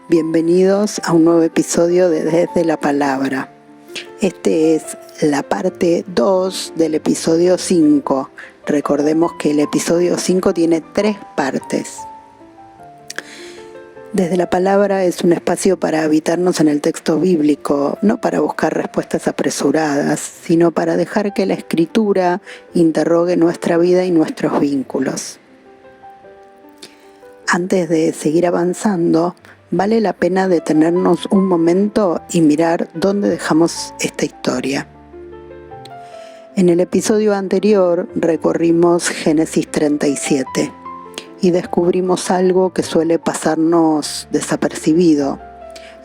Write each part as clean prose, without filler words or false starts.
Bienvenidos a un nuevo episodio de Desde la Palabra. Este es la parte 2 del episodio 5. Recordemos que el episodio 5 tiene 3 partes. Desde la Palabra es un espacio para habitarnos en el texto bíblico, no para buscar respuestas apresuradas, sino para dejar que la Escritura interrogue nuestra vida y nuestros vínculos. Antes de seguir avanzando, vale la pena detenernos un momento y mirar dónde dejamos esta historia. En el episodio anterior recorrimos Génesis 37 y descubrimos algo que suele pasarnos desapercibido.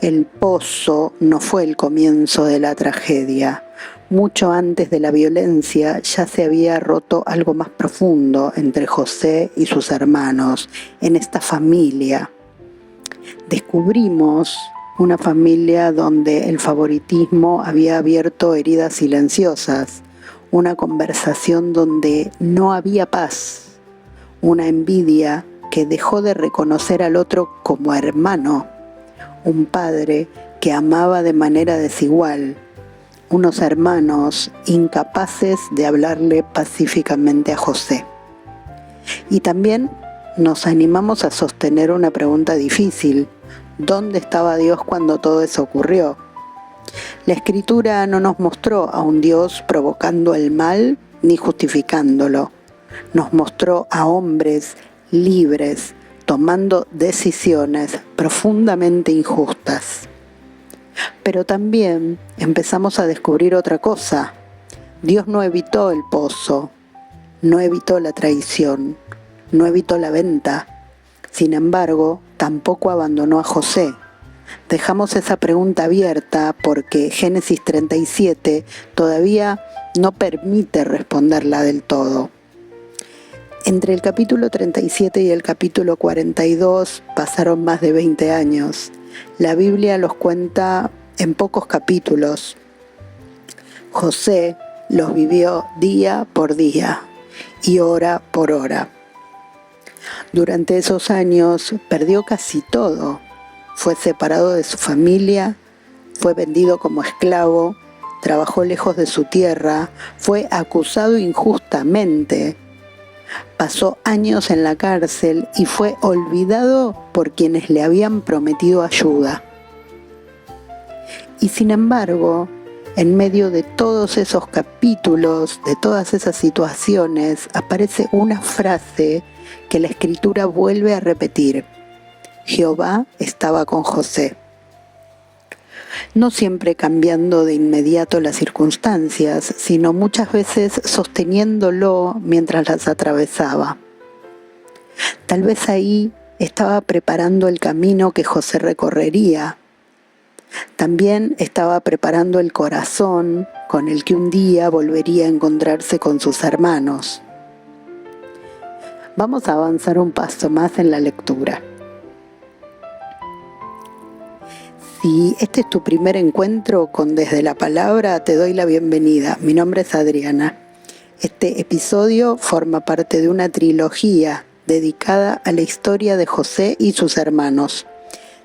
El pozo no fue el comienzo de la tragedia. Mucho antes de la violencia ya se había roto algo más profundo entre José y sus hermanos, en esta familia. Descubrimos una familia donde el favoritismo había abierto heridas silenciosas, una conversación donde no había paz, una envidia que dejó de reconocer al otro como hermano, un padre que amaba de manera desigual, unos hermanos incapaces de hablarle pacíficamente a José. Y también nos animamos a sostener una pregunta difícil: ¿dónde estaba Dios cuando todo eso ocurrió? La Escritura no nos mostró a un Dios provocando el mal ni justificándolo. Nos mostró a hombres libres tomando decisiones profundamente injustas. Pero también empezamos a descubrir otra cosa. Dios no evitó el pozo, no evitó la traición, no evitó la venta. Sin embargo, tampoco abandonó a José. Dejamos esa pregunta abierta porque Génesis 37 todavía no permite responderla del todo. Entre el capítulo 37 y el capítulo 42 pasaron más de 20 años. La Biblia los cuenta en pocos capítulos. José los vivió día por día y hora por hora. Durante esos años perdió casi todo. Fue separado de su familia, fue vendido como esclavo, trabajó lejos de su tierra, fue acusado injustamente, pasó años en la cárcel y fue olvidado por quienes le habían prometido ayuda. Y sin embargo, en medio de todos esos capítulos, de todas esas situaciones, aparece una frase que la Escritura vuelve a repetir: Jehová estaba con José. No siempre cambiando de inmediato las circunstancias, sino muchas veces sosteniéndolo mientras las atravesaba. Tal vez ahí estaba preparando el camino que José recorrería. También estaba preparando el corazón con el que un día volvería a encontrarse con sus hermanos. Vamos a avanzar un paso más en la lectura. Si este es tu primer encuentro con Desde la Palabra, te doy la bienvenida. Mi nombre es Adriana. Este episodio forma parte de una trilogía dedicada a la historia de José y sus hermanos.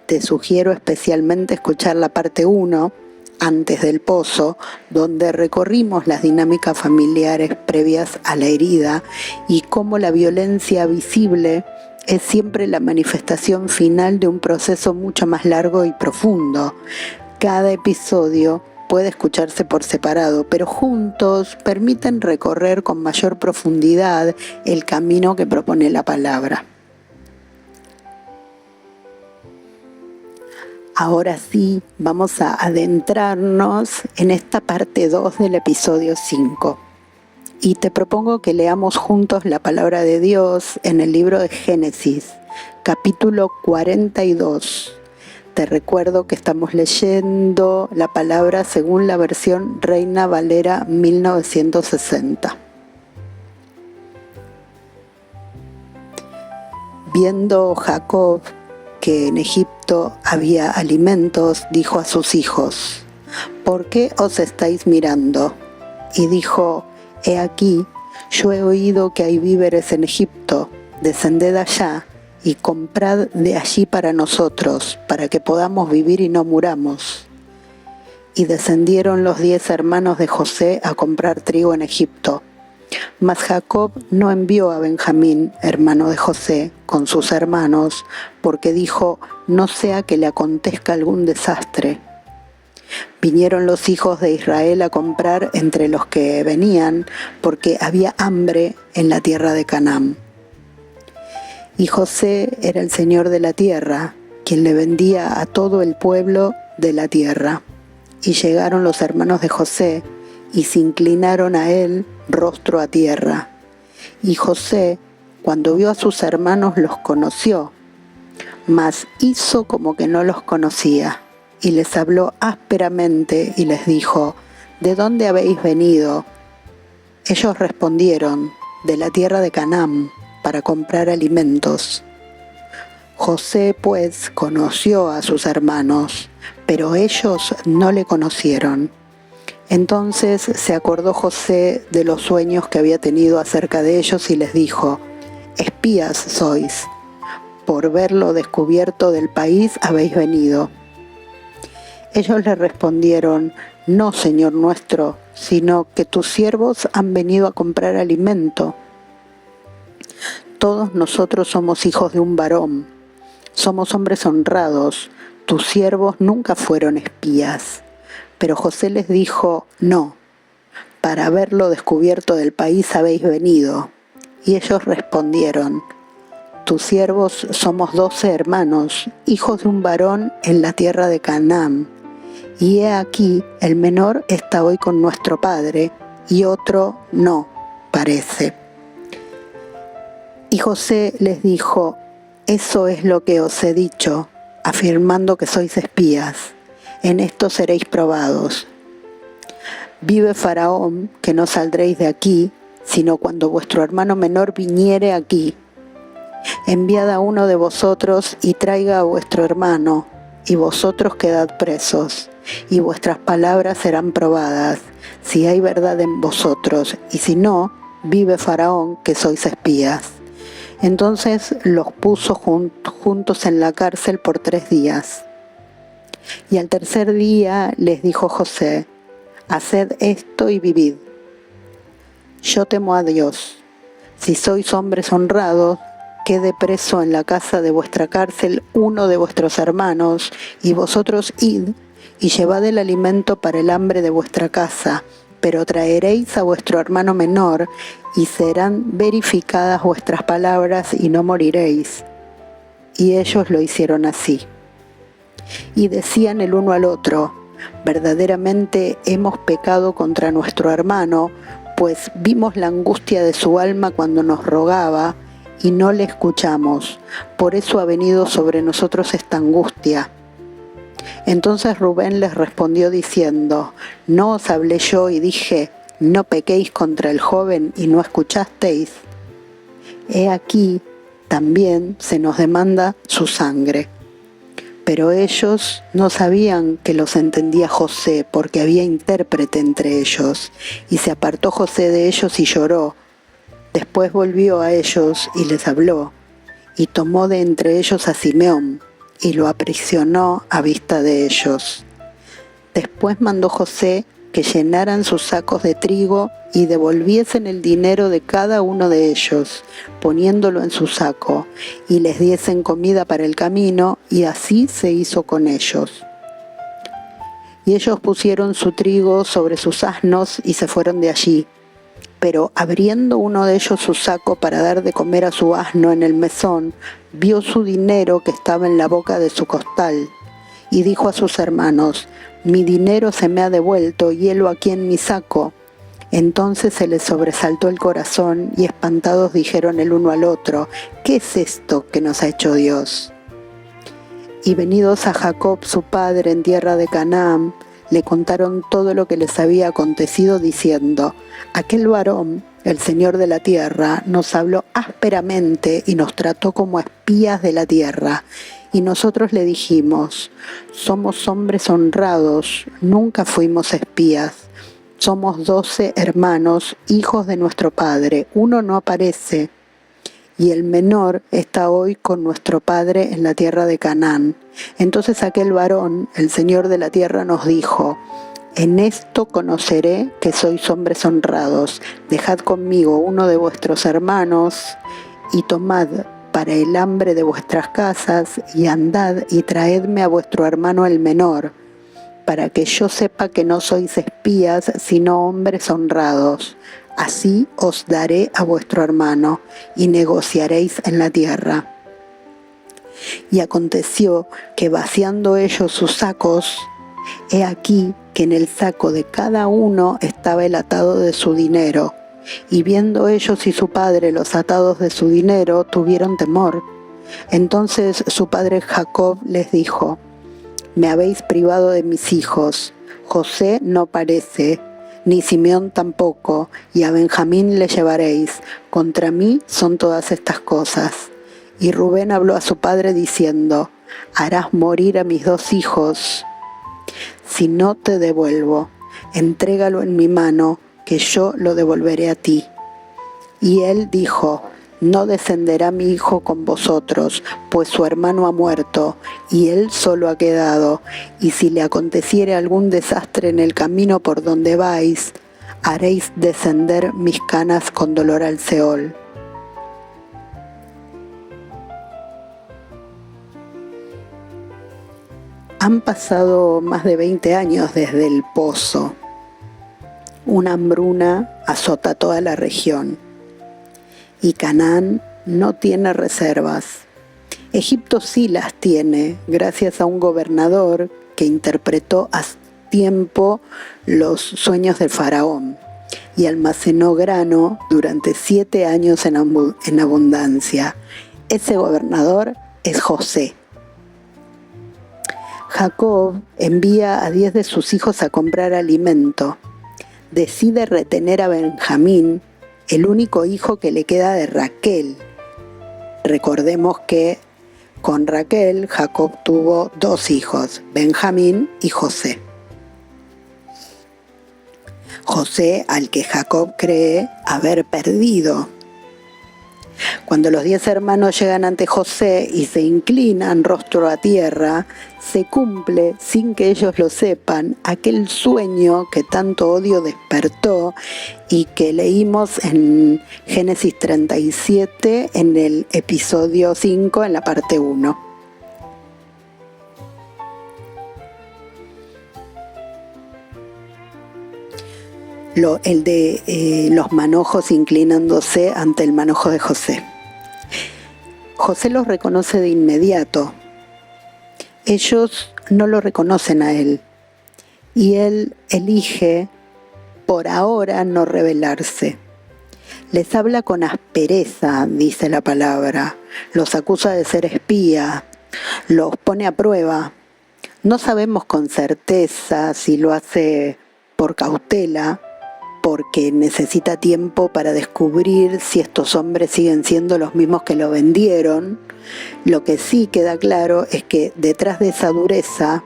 Te sugiero especialmente escuchar la parte 1, Antes del Pozo, donde recorrimos las dinámicas familiares previas a la herida y cómo la violencia visible es siempre la manifestación final de un proceso mucho más largo y profundo. Cada episodio puede escucharse por separado, pero juntos permiten recorrer con mayor profundidad el camino que propone la palabra. Ahora sí, vamos a adentrarnos en esta parte 2 del episodio 5. Y te propongo que leamos juntos la palabra de Dios en el libro de Génesis, capítulo 42. Te recuerdo que estamos leyendo la palabra según la versión Reina Valera 1960. Viendo Jacob que en Egipto había alimentos, dijo a sus hijos: ¿por qué os estáis mirando? Y dijo: he aquí, yo he oído que hay víveres en Egipto, descended allá y comprad de allí para nosotros, para que podamos vivir y no muramos. Y descendieron los 10 hermanos de José a comprar trigo en Egipto. Mas Jacob no envió a Benjamín, hermano de José, con sus hermanos, porque dijo, no sea que le acontezca algún desastre. Vinieron los hijos de Israel a comprar entre los que venían, porque había hambre en la tierra de Canaán. Y José era el señor de la tierra, quien le vendía a todo el pueblo de la tierra. Y llegaron los hermanos de José, y se inclinaron a él rostro a tierra. Y José, cuando vio a sus hermanos, los conoció, mas hizo como que no los conocía, y les habló ásperamente y les dijo, ¿de dónde habéis venido? Ellos respondieron, de la tierra de Canaán, para comprar alimentos. José, pues, conoció a sus hermanos, pero ellos no le conocieron. Entonces se acordó José de los sueños que había tenido acerca de ellos y les dijo, espías sois, por verlo descubierto del país habéis venido. Ellos le respondieron, no, Señor nuestro, sino que tus siervos han venido a comprar alimento. Todos nosotros somos hijos de un varón, somos hombres honrados, tus siervos nunca fueron espías. Pero José les dijo, no, para haberlo descubierto del país habéis venido. Y ellos respondieron, tus siervos somos 12 hermanos, hijos de un varón en la tierra de Canaán. Y he aquí, el menor está hoy con nuestro padre, y otro no, parece. Y José les dijo, eso es lo que os he dicho, afirmando que sois espías. En esto seréis probados. Vive Faraón, que no saldréis de aquí, sino cuando vuestro hermano menor viniere aquí. Enviad a uno de vosotros y traiga a vuestro hermano, y vosotros quedad presos, y vuestras palabras serán probadas, si hay verdad en vosotros, y si no, vive Faraón, que sois espías. Entonces los puso juntos en la cárcel por 3 días. Y al tercer día les dijo José, haced esto y vivid. Yo temo a Dios. Si sois hombres honrados, quede preso en la casa de vuestra cárcel uno de vuestros hermanos, y vosotros id y llevad el alimento para el hambre de vuestra casa, pero traeréis a vuestro hermano menor, y serán verificadas vuestras palabras y no moriréis. Y ellos lo hicieron así. Y decían el uno al otro, verdaderamente hemos pecado contra nuestro hermano, pues vimos la angustia de su alma cuando nos rogaba, y no le escuchamos, por eso ha venido sobre nosotros esta angustia. Entonces Rubén les respondió diciendo, ¿no os hablé yo y dije, no pequéis contra el joven y no escuchasteis? He aquí, también se nos demanda su sangre. Pero ellos no sabían que los entendía José, porque había intérprete entre ellos. Y se apartó José de ellos y lloró. Después volvió a ellos y les habló, y tomó de entre ellos a Simeón, y lo aprisionó a vista de ellos. Después mandó José que llenaran sus sacos de trigo y devolviesen el dinero de cada uno de ellos, poniéndolo en su saco, y les diesen comida para el camino, y así se hizo con ellos. Y ellos pusieron su trigo sobre sus asnos y se fueron de allí. Pero abriendo uno de ellos su saco para dar de comer a su asno en el mesón, vio su dinero que estaba en la boca de su costal, y dijo a sus hermanos, mi dinero se me ha devuelto, y helo aquí en mi saco. Entonces se les sobresaltó el corazón, y espantados dijeron el uno al otro, ¿qué es esto que nos ha hecho Dios? Y venidos a Jacob su padre en tierra de Canaán, le contaron todo lo que les había acontecido, diciendo, aquel varón, el Señor de la tierra, nos habló ásperamente y nos trató como espías de la tierra. Y nosotros le dijimos, somos hombres honrados, nunca fuimos espías. Somos 12 hermanos, hijos de nuestro padre, uno no aparece. y el menor está hoy con nuestro padre en la tierra de Canaán. Entonces aquel varón, el Señor de la tierra, nos dijo: en esto conoceré que sois hombres honrados. Dejad conmigo uno de vuestros hermanos y tomad para el hambre de vuestras casas, y andad y traedme a vuestro hermano el menor, para que yo sepa que no sois espías, sino hombres honrados. Así os daré a vuestro hermano, y negociaréis en la tierra. Y aconteció que vaciando ellos sus sacos, he aquí que en el saco de cada uno estaba el atado de su dinero. Y viendo ellos y su padre los atados de su dinero, tuvieron temor. Entonces su padre Jacob les dijo: me habéis privado de mis hijos. José no parece, ni Simeón tampoco, y a Benjamín le llevaréis. Contra mí son todas estas cosas. Y Rubén habló a su padre diciendo: harás morir a mis 2 hijos, si no te devuelvo. Entrégalo en mi mano, que yo lo devolveré a ti. Y él dijo: no descenderá mi hijo con vosotros, pues su hermano ha muerto, y él solo ha quedado, y si le aconteciere algún desastre en el camino por donde vais, haréis descender mis canas con dolor al Seol. Han pasado más de 20 años desde el pozo. Una hambruna azota toda la región. Y Canaán no tiene reservas. Egipto sí las tiene, gracias a un gobernador que interpretó a tiempo los sueños del faraón y almacenó grano durante 7 años en abundancia. Ese gobernador es José. Jacob envía a 10 de sus hijos a comprar alimento. Decide retener a Benjamín, el único hijo que le queda de Raquel. Recordemos que con Raquel Jacob tuvo 2 hijos, Benjamín y José. José, al que Jacob cree haber perdido. Cuando los 10 hermanos llegan ante José y se inclinan rostro a tierra, se cumple, sin que ellos lo sepan, aquel sueño que tanto odio despertó y que leímos en Génesis 37 en el episodio 5, en la parte 1. El de los manojos inclinándose ante el manojo de José. José los reconoce de inmediato. Ellos no lo reconocen a él. Y él elige, por ahora, no rebelarse. Les habla con aspereza, dice la palabra. Los acusa de ser espía. Los pone a prueba. No sabemos con certeza si lo hace por cautela, porque necesita tiempo para descubrir si estos hombres siguen siendo los mismos que lo vendieron. Lo que sí queda claro es que detrás de esa dureza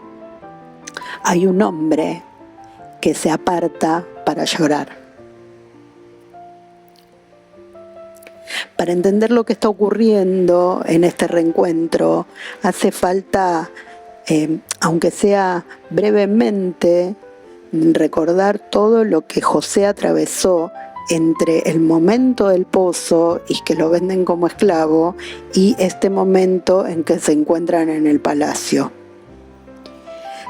hay un hombre que se aparta para llorar. Para entender lo que está ocurriendo en este reencuentro, hace falta, aunque sea brevemente, recordar todo lo que José atravesó entre el momento del pozo y que lo venden como esclavo y este momento en que se encuentran en el palacio.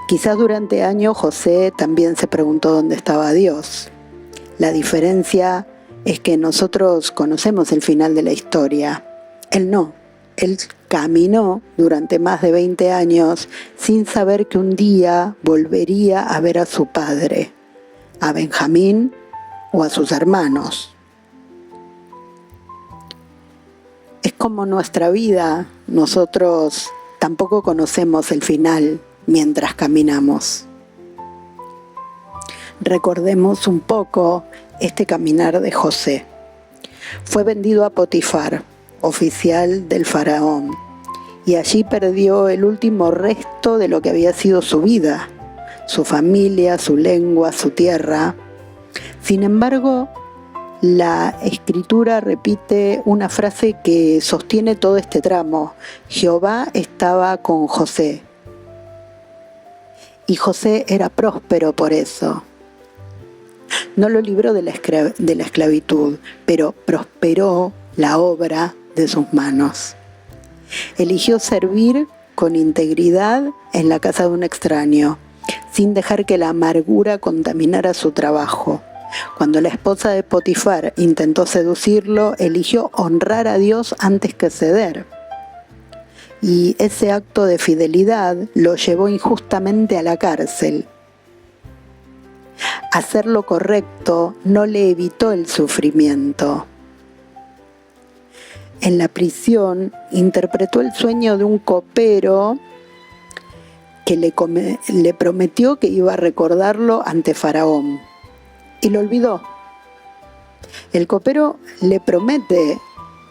Quizás durante años José también se preguntó dónde estaba Dios. La diferencia es que nosotros conocemos el final de la historia. Él no. Él caminó durante más de 20 años sin saber que un día volvería a ver a su padre, a Benjamín o a sus hermanos. Es como nuestra vida, nosotros tampoco conocemos el final mientras caminamos. Recordemos un poco este caminar de José. Fue vendido a Potifar, oficial del faraón, y allí perdió el último resto de lo que había sido su vida, su familia, su lengua, su tierra. Sin embargo, la escritura repite una frase que sostiene todo este tramo. Jehová estaba con José. Y José era próspero por eso. No lo libró de la esclavitud, pero prosperó la obra de sus manos. Eligió servir con integridad en la casa de un extraño, sin dejar que la amargura contaminara su trabajo. Cuando la esposa de Potifar intentó seducirlo, eligió honrar a Dios antes que ceder. Y ese acto de fidelidad lo llevó injustamente a la cárcel. Hacer lo correcto no le evitó el sufrimiento. En la prisión interpretó el sueño de un copero que le prometió que iba a recordarlo ante Faraón. Y lo olvidó. El copero le promete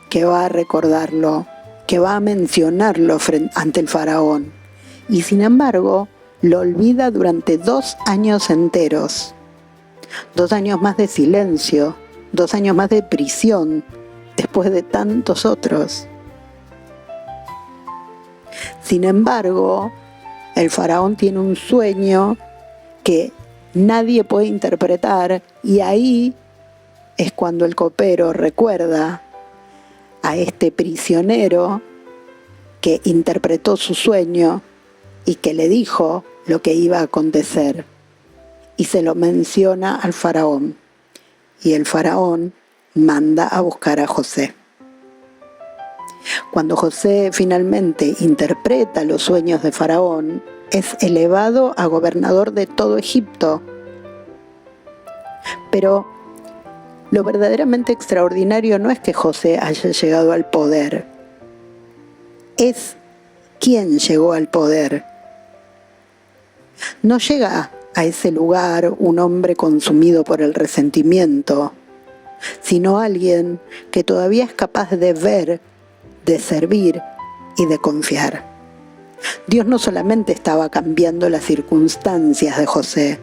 que va a recordarlo, que va a mencionarlo ante el faraón. Y sin embargo, lo olvida durante 2 años enteros. 2 años más de silencio, 2 años más de prisión, después de tantos otros. Sin embargo, el faraón tiene un sueño que nadie puede interpretar, y ahí es cuando el copero recuerda a este prisionero que interpretó su sueño y que le dijo lo que iba a acontecer, y se lo menciona al faraón, y el faraón manda a buscar a José. Cuando José finalmente interpreta los sueños de Faraón, es elevado a gobernador de todo Egipto. Pero lo verdaderamente extraordinario no es que José haya llegado al poder, es quién llegó al poder. No llega a ese lugar un hombre consumido por el resentimiento, sino alguien que todavía es capaz de ver, de servir y de confiar. Dios no solamente estaba cambiando las circunstancias de José,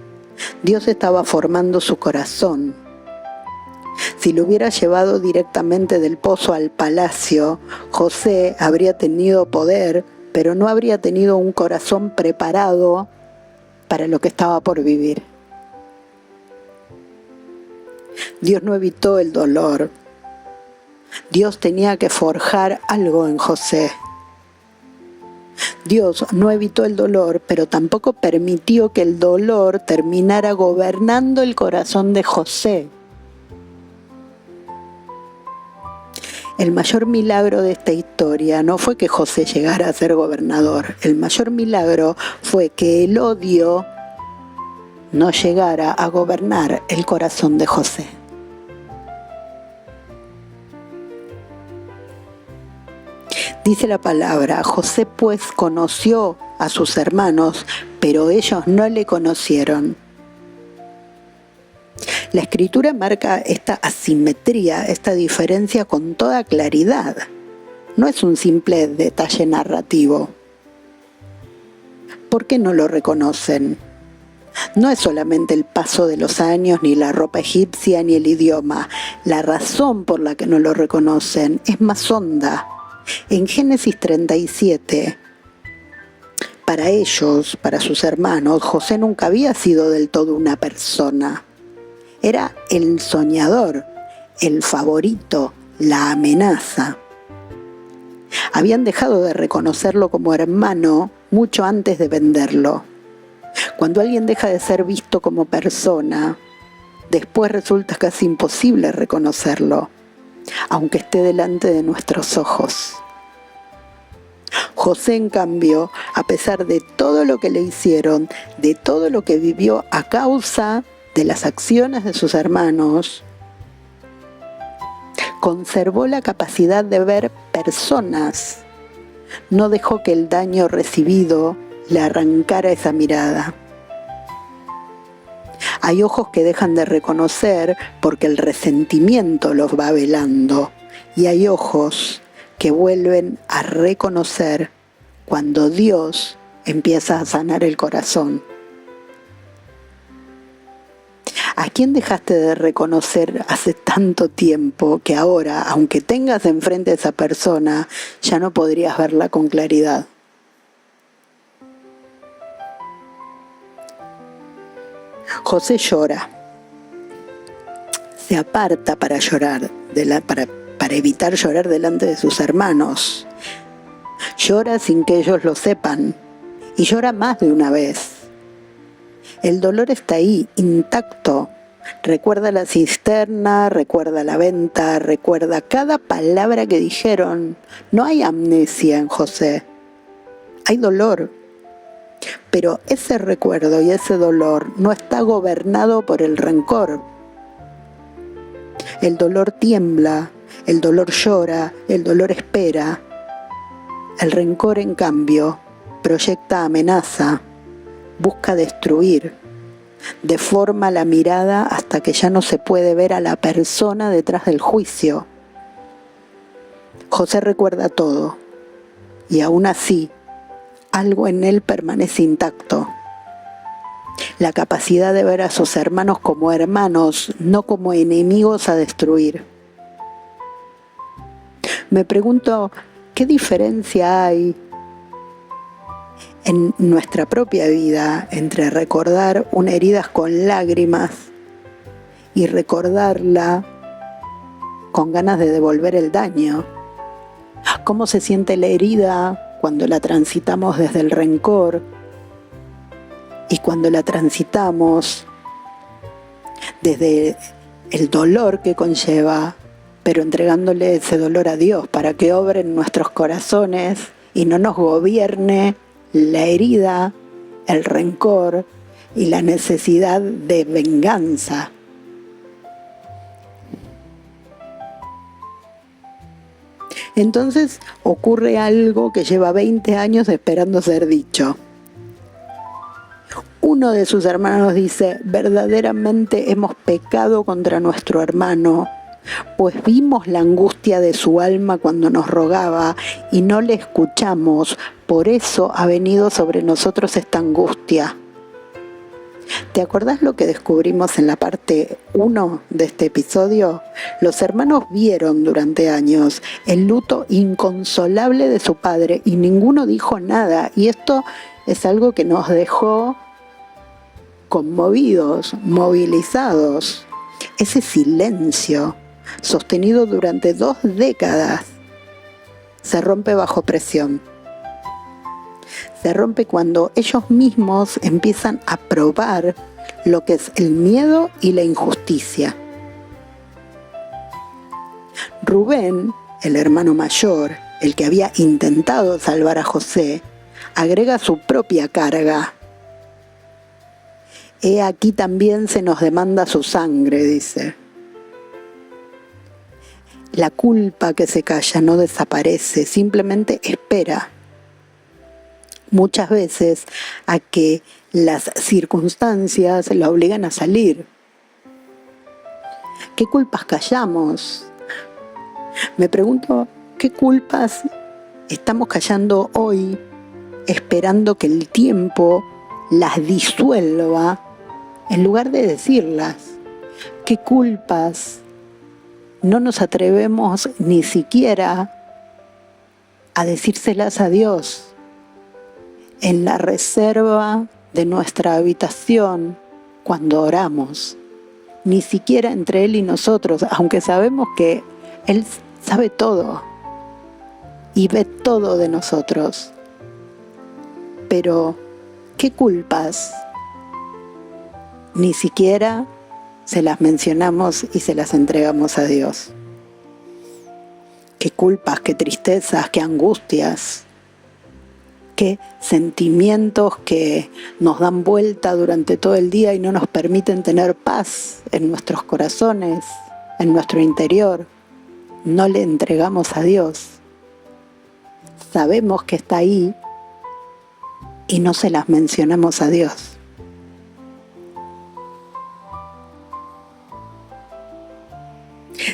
Dios estaba formando su corazón. Si lo hubiera llevado directamente del pozo al palacio, José habría tenido poder, pero no habría tenido un corazón preparado para lo que estaba por vivir. Dios no evitó el dolor. Dios tenía que forjar algo en José. Dios no evitó el dolor, pero tampoco permitió que el dolor terminara gobernando el corazón de José. El mayor milagro de esta historia no fue que José llegara a ser gobernador. El mayor milagro fue que el odio no llegara a gobernar el corazón de José. Dice la palabra: José pues conoció a sus hermanos, pero ellos no le conocieron. La escritura marca esta asimetría, esta diferencia con toda claridad. No es un simple detalle narrativo. ¿Por qué no lo reconocen? No es solamente el paso de los años, ni la ropa egipcia, ni el idioma. La razón por la que no lo reconocen es más honda. En Génesis 37, para ellos, para sus hermanos, José nunca había sido del todo una persona. Era el soñador, el favorito, la amenaza. Habían dejado de reconocerlo como hermano mucho antes de venderlo. Cuando alguien deja de ser visto como persona, después resulta casi imposible reconocerlo, aunque esté delante de nuestros ojos. José, en cambio, a pesar de todo lo que le hicieron, de todo lo que vivió a causa de las acciones de sus hermanos, conservó la capacidad de ver personas. No dejó que el daño recibido le arrancara esa mirada. Hay ojos que dejan de reconocer porque el resentimiento los va velando, y hay ojos que vuelven a reconocer cuando Dios empieza a sanar el corazón. ¿A quién dejaste de reconocer hace tanto tiempo que ahora, aunque tengas enfrente a esa persona, ya no podrías verla con claridad? José llora, se aparta para llorar, para evitar llorar delante de sus hermanos. Llora sin que ellos lo sepan y llora más de una vez. El dolor está ahí, intacto. Recuerda la cisterna, recuerda la venta, recuerda cada palabra que dijeron. No hay amnesia en José, hay dolor. Pero ese recuerdo y ese dolor no está gobernado por el rencor. El dolor tiembla, el dolor llora, el dolor espera. El rencor, en cambio, proyecta amenaza, busca destruir, deforma la mirada hasta que ya no se puede ver a la persona detrás del juicio. José recuerda todo, y aún así, algo en él permanece intacto. La capacidad de ver a sus hermanos como hermanos, no como enemigos a destruir. Me pregunto, ¿qué diferencia hay en nuestra propia vida entre recordar una herida con lágrimas y recordarla con ganas de devolver el daño? ¿Cómo se siente la herida cuando la transitamos desde el rencor y cuando la transitamos desde el dolor que conlleva, pero entregándole ese dolor a Dios para que obre en nuestros corazones y no nos gobierne la herida, el rencor y la necesidad de venganza? Entonces ocurre algo que lleva 20 años esperando ser dicho. Uno de sus hermanos dice: verdaderamente hemos pecado contra nuestro hermano, pues vimos la angustia de su alma cuando nos rogaba y no le escuchamos, por eso ha venido sobre nosotros esta angustia. ¿Te acordás lo que descubrimos en la parte 1 de este episodio? Los hermanos vieron durante años el luto inconsolable de su padre y ninguno dijo nada, y esto es algo que nos dejó conmovidos, movilizados. Ese silencio sostenido durante 2 décadas se rompe bajo presión. Se rompe cuando ellos mismos empiezan a probar lo que es el miedo y la injusticia. Rubén, el hermano mayor, el que había intentado salvar a José, agrega su propia carga. He aquí también se nos demanda su sangre, dice. La culpa que se calla no desaparece, simplemente espera. Muchas veces a que las circunstancias la obligan a salir. ¿Qué culpas callamos? Me pregunto, ¿qué culpas estamos callando hoy, esperando que el tiempo las disuelva en lugar de decirlas? ¿Qué culpas no nos atrevemos ni siquiera a decírselas a Dios en la reserva de nuestra habitación cuando oramos? Ni siquiera entre Él y nosotros, aunque sabemos que Él sabe todo y ve todo de nosotros. Pero, ¿qué culpas ni siquiera se las mencionamos y se las entregamos a Dios? ¿Qué culpas, qué tristezas, qué angustias, qué sentimientos que nos dan vuelta durante todo el día y no nos permiten tener paz en nuestros corazones, en nuestro interior? No le entregamos a Dios. Sabemos que está ahí y no se las mencionamos a Dios.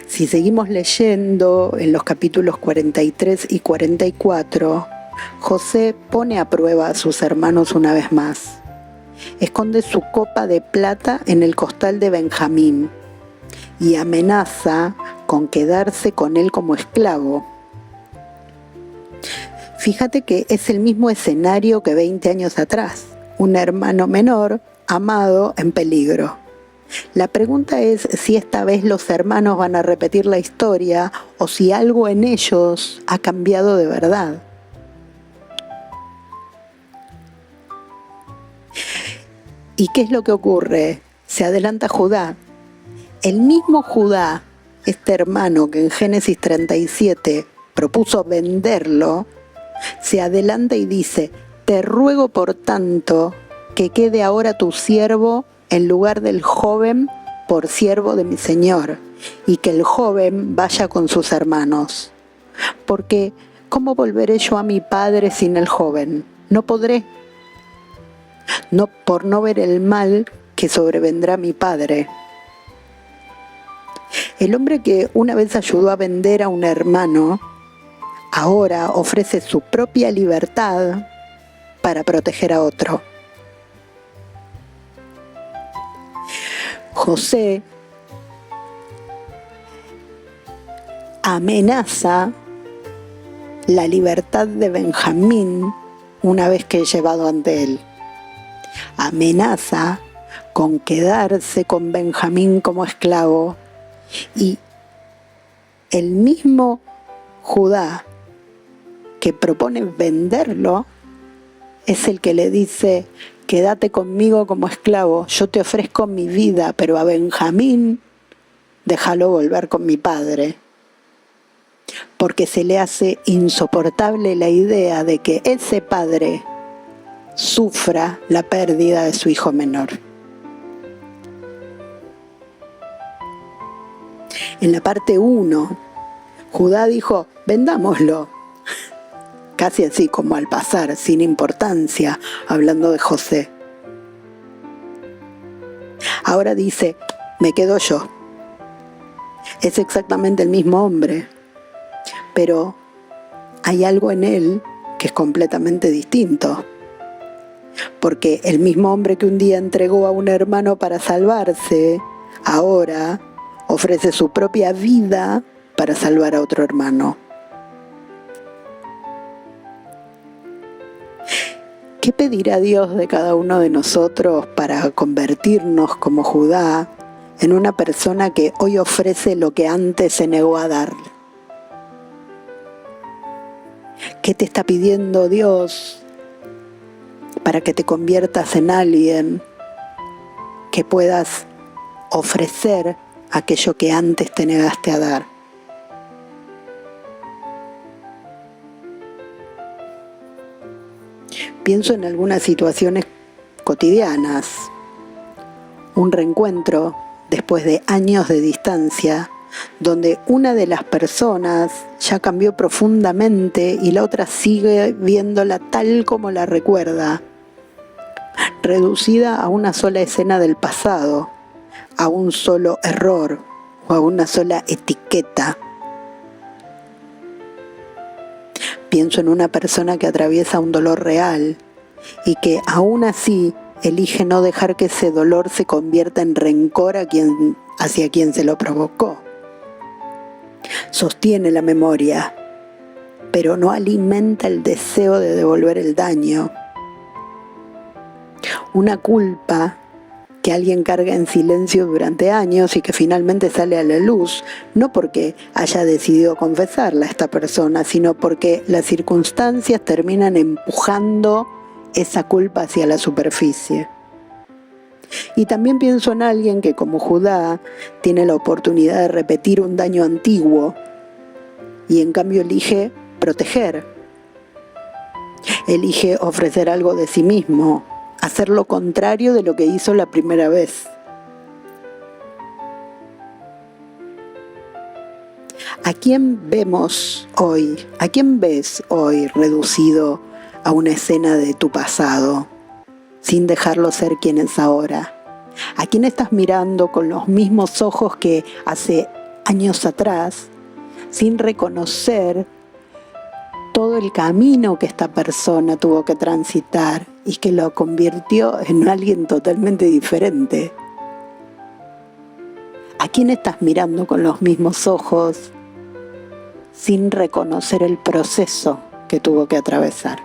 Si seguimos leyendo en los capítulos 43 y 44, José pone a prueba a sus hermanos una vez más. esconde su copa de plata en el costal de Benjamín y amenaza con quedarse con él como esclavo. Fíjate que es el mismo escenario que 20 años atrás, un hermano menor, amado, en peligro. La pregunta es si esta vez los hermanos van a repetir la historia o si algo en ellos ha cambiado de verdad. ¿Y qué es lo que ocurre? Se adelanta Judá. El mismo Judá, este hermano que en Génesis 37 propuso venderlo, se adelanta y dice: te ruego por tanto que quede ahora tu siervo en lugar del joven por siervo de mi señor, y que el joven vaya con sus hermanos. Porque ¿cómo volveré yo a mi padre sin el joven? No podré, no por no ver el mal que sobrevendrá a mi padre. El hombre que una vez ayudó a vender a un hermano, ahora ofrece su propia libertad para proteger a otro. José amenaza la libertad de Benjamín una vez que es llevado ante él. Amenaza con quedarse con Benjamín como esclavo, y el mismo Judá que propone venderlo es el que le dice: quédate conmigo como esclavo, yo te ofrezco mi vida, pero a Benjamín déjalo volver con mi padre. Porque se le hace insoportable la idea de que ese padre sufra la pérdida de su hijo menor. En la parte 1, Judá dijo: vendámoslo. Casi así como al pasar, sin importancia, hablando de José. Ahora dice: me quedo yo. Es exactamente el mismo hombre, pero hay algo en él que es completamente distinto. Porque el mismo hombre que un día entregó a un hermano para salvarse, ahora ofrece su propia vida para salvar a otro hermano. ¿Qué pedirá Dios de cada uno de nosotros para convertirnos como Judá en una persona que hoy ofrece lo que antes se negó a dar? ¿Qué te está pidiendo Dios para que te conviertas en alguien que puedas ofrecer aquello que antes te negaste a dar? Pienso en algunas situaciones cotidianas, un reencuentro después de años de distancia, donde una de las personas ya cambió profundamente y la otra sigue viéndola tal como la recuerda, reducida a una sola escena del pasado, a un solo error o a una sola etiqueta. Pienso en una persona que atraviesa un dolor real y que aún así elige no dejar que ese dolor se convierta en rencor hacia quien se lo provocó. Sostiene la memoria, pero no alimenta el deseo de devolver el daño. Una culpa que alguien carga en silencio durante años y que finalmente sale a la luz, no porque haya decidido confesarla a esta persona, sino porque las circunstancias terminan empujando esa culpa hacia la superficie. Y también pienso en alguien que, como Judá, tiene la oportunidad de repetir un daño antiguo y en cambio elige proteger, elige ofrecer algo de sí mismo, hacer lo contrario de lo que hizo la primera vez. ¿A quién vemos hoy? ¿A quién ves hoy reducido a una escena de tu pasado, sin dejarlo ser quien es ahora? ¿A quién estás mirando con los mismos ojos que hace años atrás, sin reconocer todo el camino que esta persona tuvo que transitar y que lo convirtió en alguien totalmente diferente. ¿A quién estás mirando con los mismos ojos sin reconocer el proceso que tuvo que atravesar?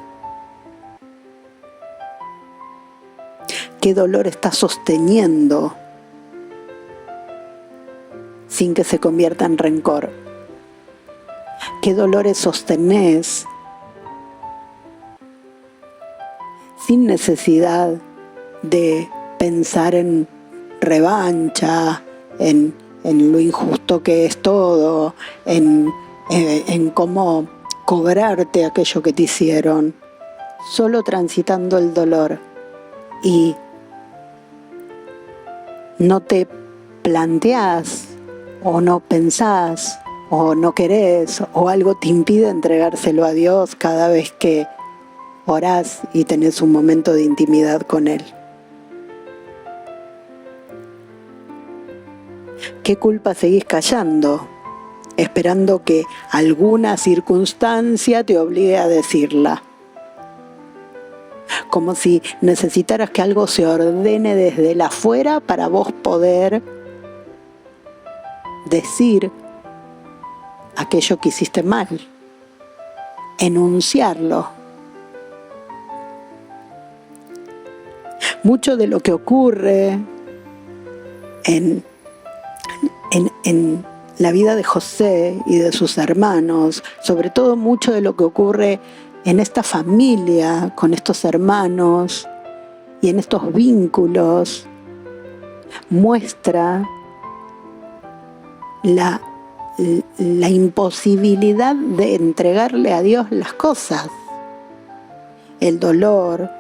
¿Qué dolor estás sosteniendo sin que se convierta en rencor? ¿Qué dolores sostenés sin necesidad de pensar en revancha, en lo injusto que es todo, en cómo cobrarte aquello que te hicieron? Solo transitando el dolor y no te planteás o no pensás o no querés o algo te impide entregárselo a Dios cada vez que orás y tenés un momento de intimidad con Él. ¿Qué culpa seguís callando, esperando que alguna circunstancia te obligue a decirla? Como si necesitaras que algo se ordene desde el afuera para vos poder decir aquello que hiciste mal, enunciarlo. Mucho de lo que ocurre en la vida de José y de sus hermanos, sobre todo mucho de lo que ocurre en esta familia, con estos hermanos y en estos vínculos, muestra la imposibilidad de entregarle a Dios las cosas. El dolor,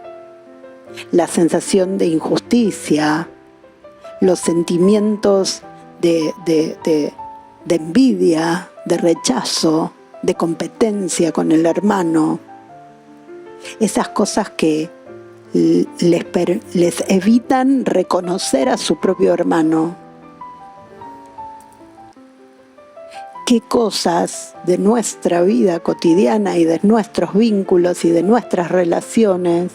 la sensación de injusticia, los sentimientos de envidia, de rechazo, de competencia con el hermano. Esas cosas que les evitan reconocer a su propio hermano. ¿Qué cosas de nuestra vida cotidiana y de nuestros vínculos y de nuestras relaciones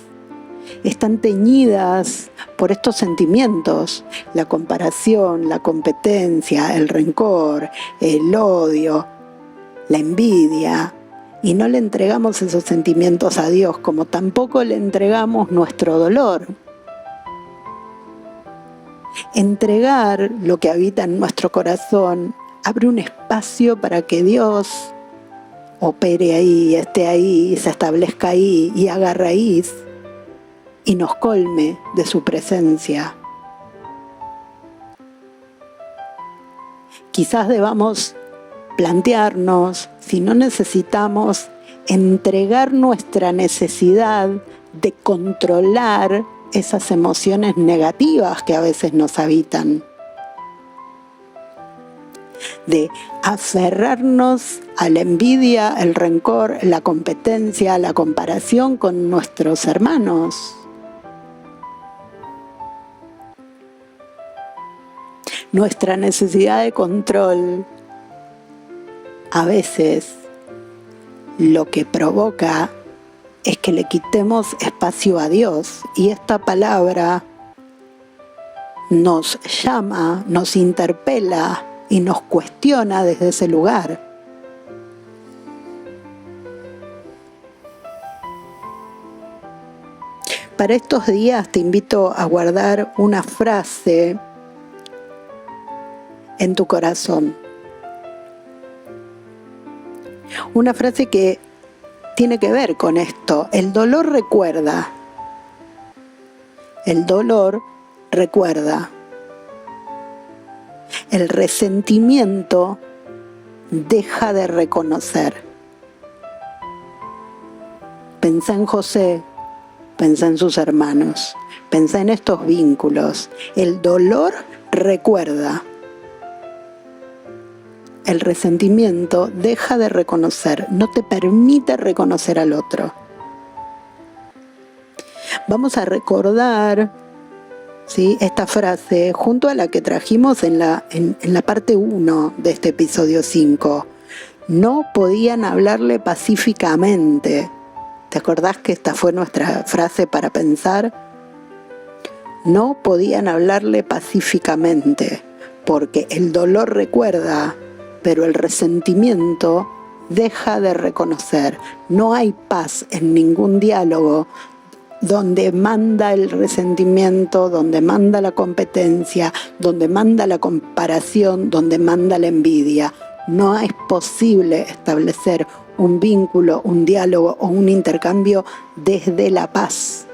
están teñidas por estos sentimientos? La comparación, la competencia, el rencor, el odio, la envidia. Y no le entregamos esos sentimientos a Dios, como tampoco le entregamos nuestro dolor. Entregar lo que habita en nuestro corazón abre un espacio para que Dios opere ahí, esté ahí, se establezca ahí y haga raíz y nos colme de su presencia. Quizás debamos plantearnos si no necesitamos entregar nuestra necesidad de controlar esas emociones negativas que a veces nos habitan, de aferrarnos a la envidia, el rencor, la competencia, la comparación con nuestros hermanos. Nuestra necesidad de control a veces lo que provoca es que le quitemos espacio a Dios, y esta palabra nos llama, nos interpela y nos cuestiona desde ese lugar. Para estos días te invito a guardar una frase en tu corazón. Una frase que tiene que ver con esto. El dolor recuerda. El dolor recuerda. El resentimiento deja de reconocer. Pensá en José, pensá en sus hermanos, pensá en estos vínculos. El dolor recuerda. El resentimiento deja de reconocer, no te permite reconocer al otro. Vamos a recordar, ¿sí?, esta frase junto a la que trajimos en la parte 1 de este episodio 5. No podían hablarle pacíficamente. ¿Te acordás que esta fue nuestra frase para pensar? No podían hablarle pacíficamente, porque el dolor recuerda, pero el resentimiento deja de reconocer. No hay paz en ningún diálogo donde manda el resentimiento, donde manda la competencia, donde manda la comparación, donde manda la envidia. No es posible establecer un vínculo, un diálogo o un intercambio desde la paz.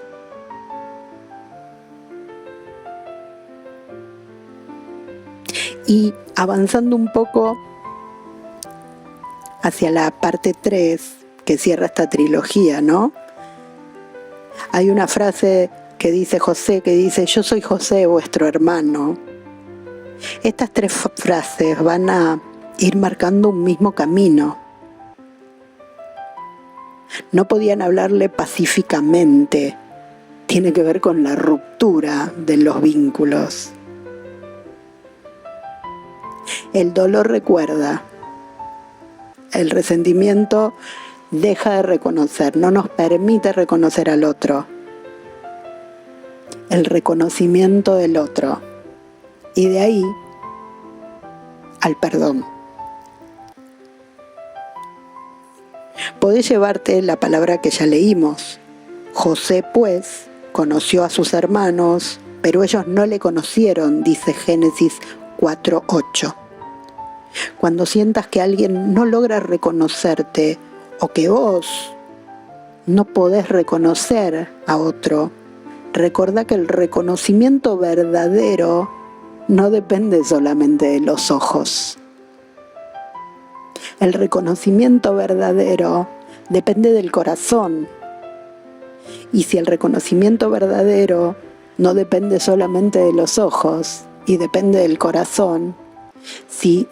Y avanzando un poco hacia la parte 3 que cierra esta trilogía, ¿no? Hay una frase que dice José, que dice: yo soy José, vuestro hermano. Estas 3 frases van a ir marcando un mismo camino. No podían hablarle pacíficamente. Tiene que ver con la ruptura de los vínculos. El dolor recuerda. El resentimiento deja de reconocer, no nos permite reconocer al otro. El reconocimiento del otro. Y de ahí al perdón. Podés llevarte la palabra que ya leímos. José, pues, conoció a sus hermanos, pero ellos no le conocieron, dice Génesis 4:8. Cuando sientas que alguien no logra reconocerte o que vos no podés reconocer a otro, recordá que el reconocimiento verdadero no depende solamente de los ojos. El reconocimiento verdadero depende del corazón. Y si el reconocimiento verdadero no depende solamente de los ojos y depende del corazón, si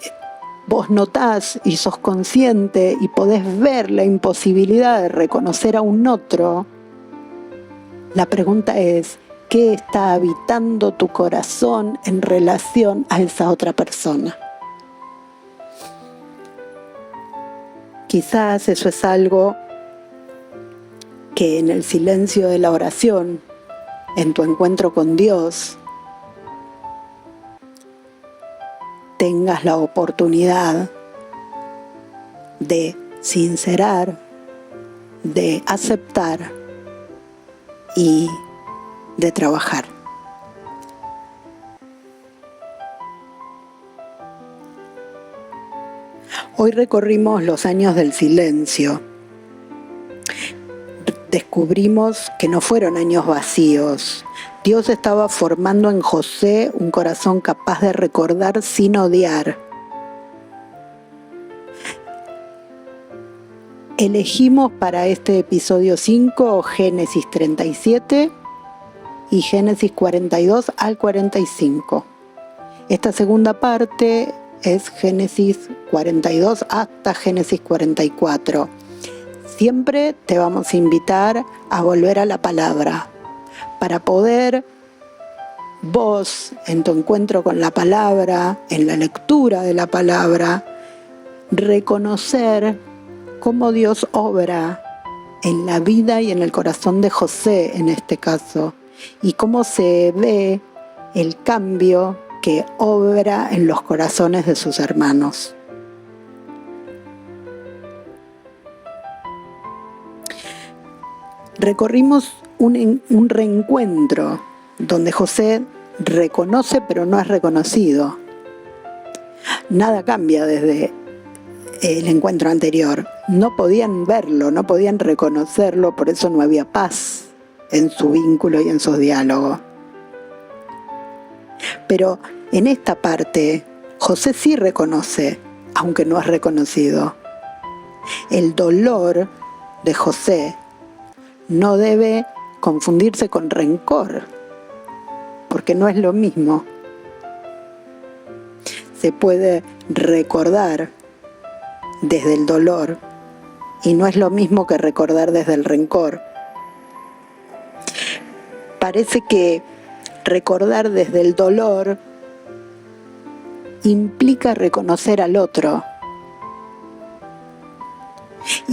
vos notás y sos consciente y podés ver la imposibilidad de reconocer a un otro, la pregunta es: ¿qué está habitando tu corazón en relación a esa otra persona? Quizás eso es algo que en el silencio de la oración, en tu encuentro con Dios, tengas la oportunidad de sincerar, de aceptar y de trabajar. Hoy recorrimos los años del silencio. Descubrimos que no fueron años vacíos. Dios estaba formando en José un corazón capaz de recordar sin odiar. Elegimos para este episodio 5 Génesis 37 y Génesis 42 al 45. Esta segunda parte es Génesis 42 hasta Génesis 44. Siempre te vamos a invitar a volver a la palabra para poder vos, en tu encuentro con la palabra, en la lectura de la palabra, reconocer cómo Dios obra en la vida y en el corazón de José en este caso, y cómo se ve el cambio que obra en los corazones de sus hermanos. Recorrimos un reencuentro donde José reconoce pero no es reconocido. Nada cambia desde el encuentro anterior. No podían verlo, no podían reconocerlo, por eso no había paz en su vínculo y en sus diálogos. Pero en esta parte, José sí reconoce, aunque no es reconocido. El dolor de José no debe confundirse con rencor, porque no es lo mismo. Se puede recordar desde el dolor y no es lo mismo que recordar desde el rencor. Parece que recordar desde el dolor implica reconocer al otro,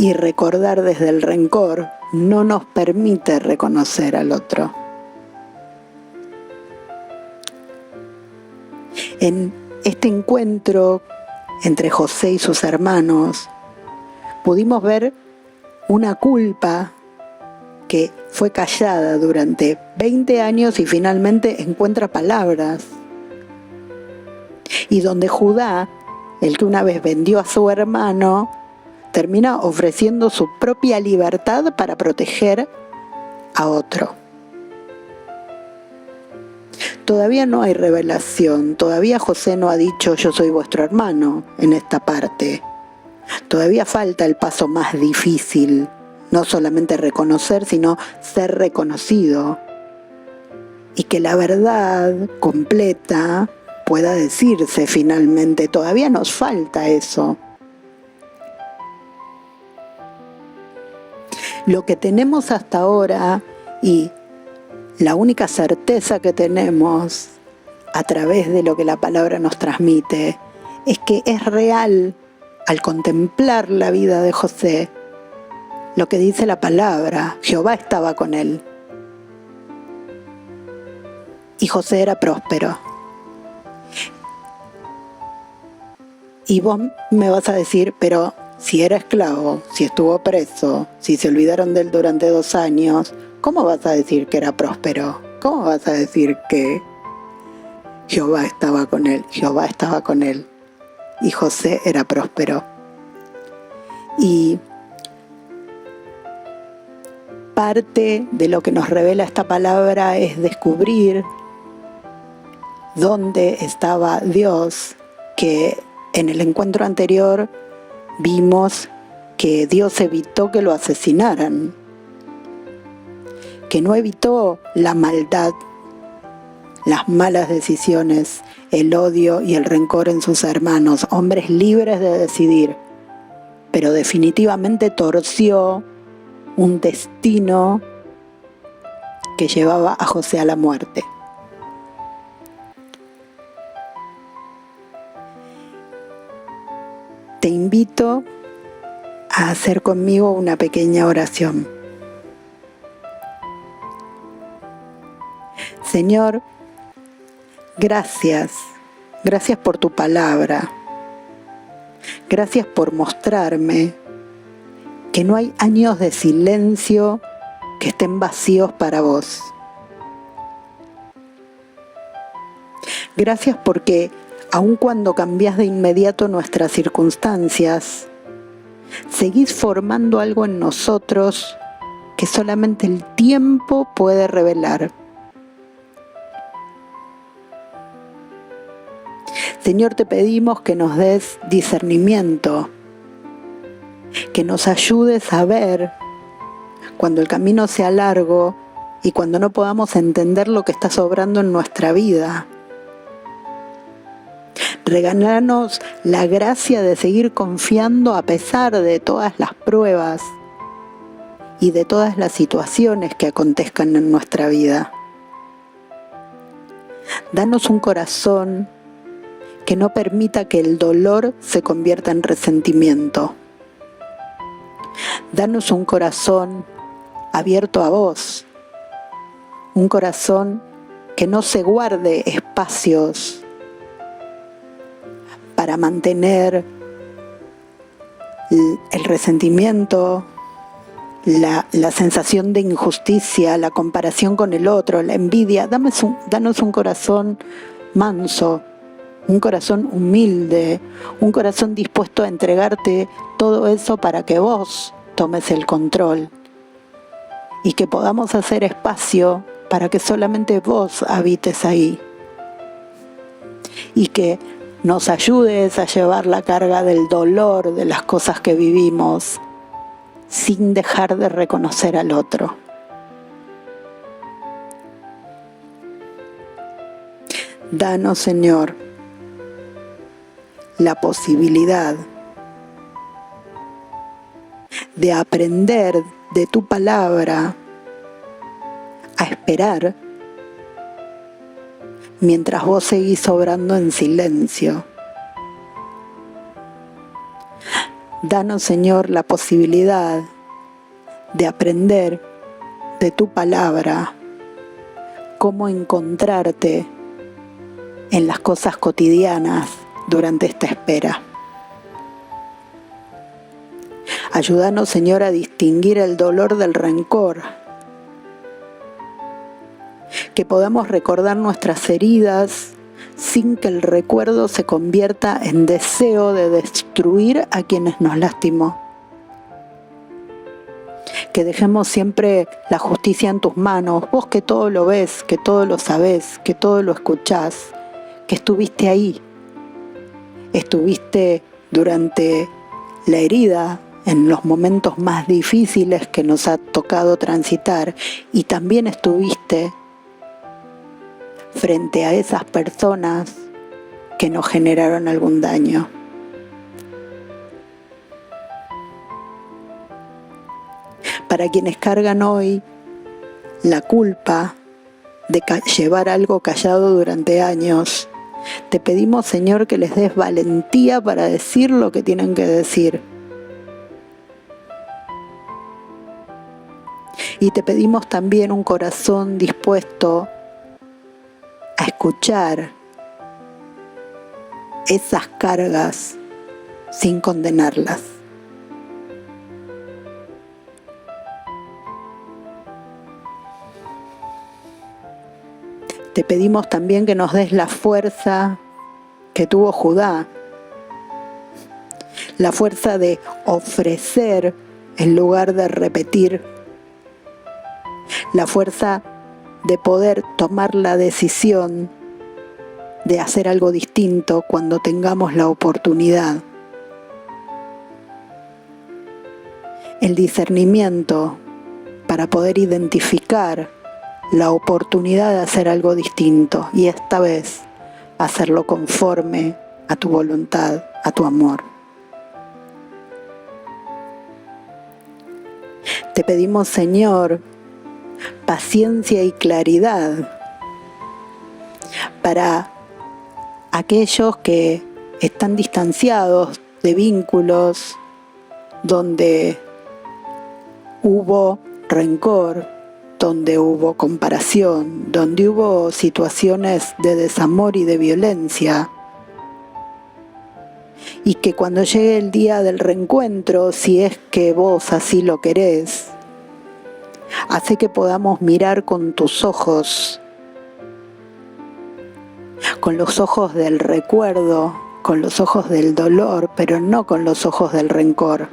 y recordar desde el rencor no nos permite reconocer al otro. En este encuentro entre José y sus hermanos, pudimos ver una culpa que fue callada durante 20 años y finalmente encuentra palabras. Y donde Judá, el que una vez vendió a su hermano, termina ofreciendo su propia libertad para proteger a otro. Todavía no hay revelación, todavía José no ha dicho yo soy vuestro hermano en esta parte. Todavía falta el paso más difícil, no solamente reconocer, sino ser reconocido. Y que la verdad completa pueda decirse finalmente, todavía nos falta eso. Lo que tenemos hasta ahora y la única certeza que tenemos a través de lo que la palabra nos transmite es que es real al contemplar la vida de José lo que dice la palabra, Jehová estaba con él. Y José era próspero. Y vos me vas a decir, pero si era esclavo, si estuvo preso, si se olvidaron de él durante 2 años, ¿cómo vas a decir que era próspero? ¿Cómo vas a decir que Jehová estaba con él? Jehová estaba con él. Y José era próspero. Y parte de lo que nos revela esta palabra es descubrir dónde estaba Dios, que en el encuentro anterior vimos que Dios evitó que lo asesinaran, que no evitó la maldad, las malas decisiones, el odio y el rencor en sus hermanos, hombres libres de decidir, pero definitivamente torció un destino que llevaba a José a la muerte. Te invito a hacer conmigo una pequeña oración. Señor, gracias por tu palabra. Gracias por mostrarme que no hay años de silencio que estén vacíos para vos. Gracias porque aun cuando cambiás de inmediato nuestras circunstancias, seguís formando algo en nosotros que solamente el tiempo puede revelar. Señor, te pedimos que nos des discernimiento, que nos ayudes a ver cuando el camino sea largo y cuando no podamos entender lo que está sobrando en nuestra vida. Regálanos la gracia de seguir confiando a pesar de todas las pruebas y de todas las situaciones que acontezcan en nuestra vida. Danos un corazón que no permita que el dolor se convierta en resentimiento. Danos un corazón abierto a vos, un corazón que no se guarde espacios para mantener el resentimiento, la sensación de injusticia, la comparación con el otro, la envidia. Danos un corazón manso, un corazón humilde, un corazón dispuesto a entregarte todo eso para que vos tomes el control y que podamos hacer espacio para que solamente vos habites ahí y que nos ayudes a llevar la carga del dolor de las cosas que vivimos sin dejar de reconocer al otro. Danos, Señor, la posibilidad de aprender de tu palabra a esperar mientras vos seguís obrando en silencio. Danos, Señor, la posibilidad de aprender de tu palabra cómo encontrarte en las cosas cotidianas durante esta espera. Ayúdanos, Señor, a distinguir el dolor del rencor, que podamos recordar nuestras heridas sin que el recuerdo se convierta en deseo de destruir a quienes nos lastimó. Que dejemos siempre la justicia en tus manos, vos que todo lo ves, que todo lo sabés, que todo lo escuchás, que estuviste ahí, estuviste durante la herida, en los momentos más difíciles que nos ha tocado transitar, y también estuviste frente a esas personas que nos generaron algún daño. Para quienes cargan hoy la culpa de llevar algo callado durante años, te pedimos, Señor, que les des valentía para decir lo que tienen que decir. Y te pedimos también un corazón dispuesto a escuchar esas cargas sin condenarlas. Te pedimos también que nos des la fuerza que tuvo Judá, la fuerza de ofrecer en lugar de repetir, la fuerza de poder tomar la decisión de hacer algo distinto cuando tengamos la oportunidad. El discernimiento para poder identificar la oportunidad de hacer algo distinto y esta vez hacerlo conforme a tu voluntad, a tu amor. Te pedimos, Señor, paciencia y claridad para aquellos que están distanciados de vínculos donde hubo rencor, donde hubo comparación, donde hubo situaciones de desamor y de violencia, y que cuando llegue el día del reencuentro, si es que vos así lo querés, hace que podamos mirar con tus ojos, con los ojos del recuerdo, con los ojos del dolor, pero no con los ojos del rencor.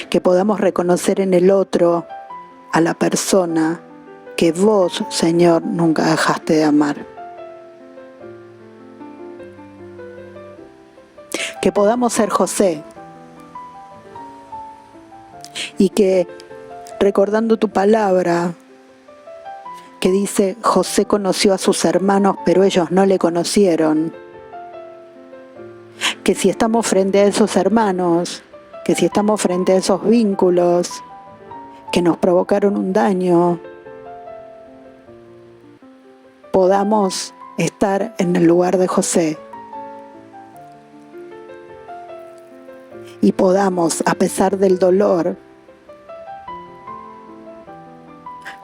Que podamos reconocer en el otro a la persona que vos, Señor, nunca dejaste de amar. Que podamos ser José y que, recordando tu palabra, que dice, José conoció a sus hermanos, pero ellos no le conocieron. Que si estamos frente a esos hermanos, que si estamos frente a esos vínculos que nos provocaron un daño, podamos estar en el lugar de José y podamos, a pesar del dolor,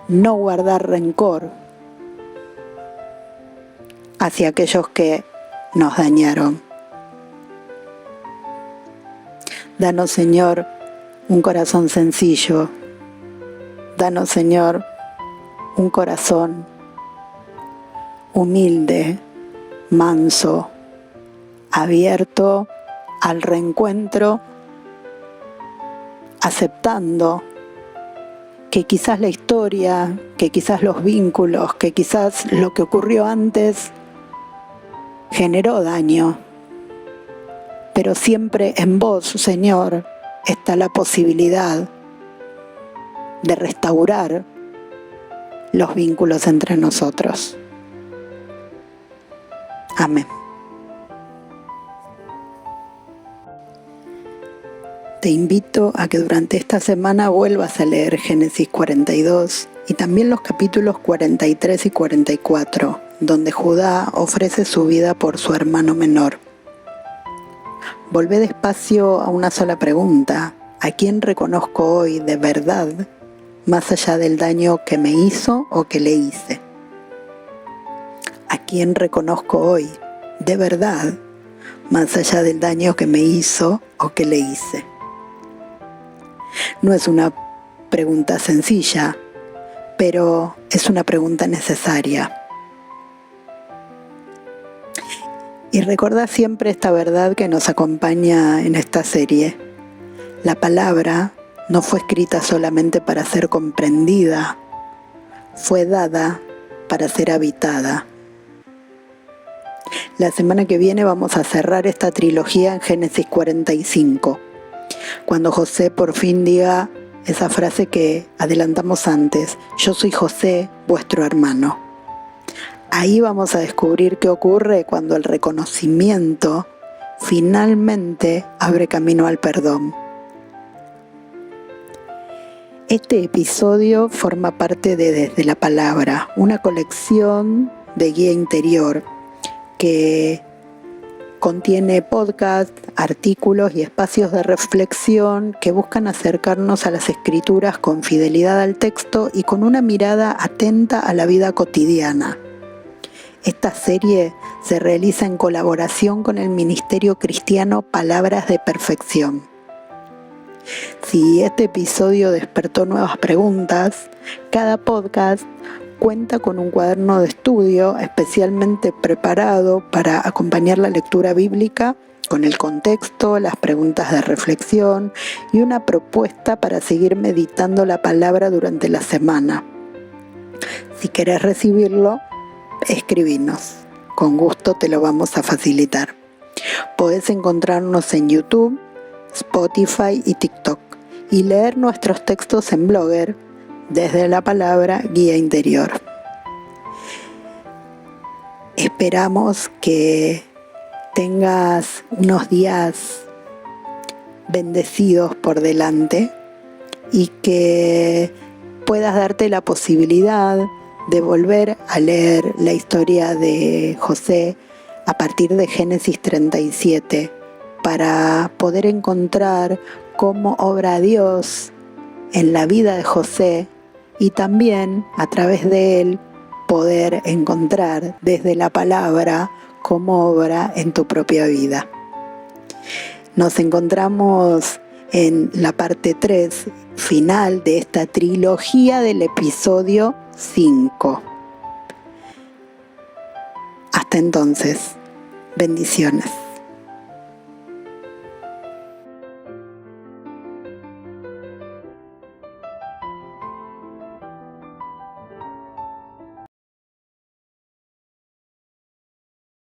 no guardar rencor hacia aquellos que nos dañaron. Danos, Señor, un corazón sencillo. Danos, Señor, un corazón humilde, manso, abierto al reencuentro, aceptando que quizás la historia, que quizás los vínculos, que quizás lo que ocurrió antes generó daño, pero siempre en vos, Señor, está la posibilidad de restaurar los vínculos entre nosotros. Amén. Te invito a que durante esta semana vuelvas a leer Génesis 42 y también los capítulos 43 y 44, donde Judá ofrece su vida por su hermano menor. Volvé despacio a una sola pregunta. ¿A quién reconozco hoy de verdad, más allá del daño que me hizo o que le hice? ¿A quién reconozco hoy de verdad, más allá del daño que me hizo o que le hice? No es una pregunta sencilla, pero es una pregunta necesaria. Y recordá siempre esta verdad que nos acompaña en esta serie. La palabra no fue escrita solamente para ser comprendida, fue dada para ser habitada. La semana que viene vamos a cerrar esta trilogía en Génesis 45, cuando José por fin diga esa frase que adelantamos antes: yo soy José, vuestro hermano. Ahí vamos a descubrir qué ocurre cuando el reconocimiento finalmente abre camino al perdón. Este episodio forma parte de Desde la Palabra, una colección de guía interior que contiene podcasts, artículos y espacios de reflexión que buscan acercarnos a las escrituras con fidelidad al texto y con una mirada atenta a la vida cotidiana. Esta serie se realiza en colaboración con el Ministerio Cristiano Palabras de Perfección. Si este episodio despertó nuevas preguntas, cada podcast cuenta con un cuaderno de estudio especialmente preparado para acompañar la lectura bíblica con el contexto, las preguntas de reflexión y una propuesta para seguir meditando la palabra durante la semana. Si querés recibirlo, escribinos. Con gusto te lo vamos a facilitar. Podés encontrarnos en YouTube, Spotify y TikTok y leer nuestros textos en Blogger, Desde la Palabra, Guía Interior. Esperamos que tengas unos días bendecidos por delante y que puedas darte la posibilidad de volver a leer la historia de José a partir de Génesis 37 para poder encontrar cómo obra Dios en la vida de José y también a través de él poder encontrar desde la palabra cómo obra en tu propia vida. Nos encontramos en la parte 3 final de esta trilogía del episodio 5. Hasta entonces, bendiciones.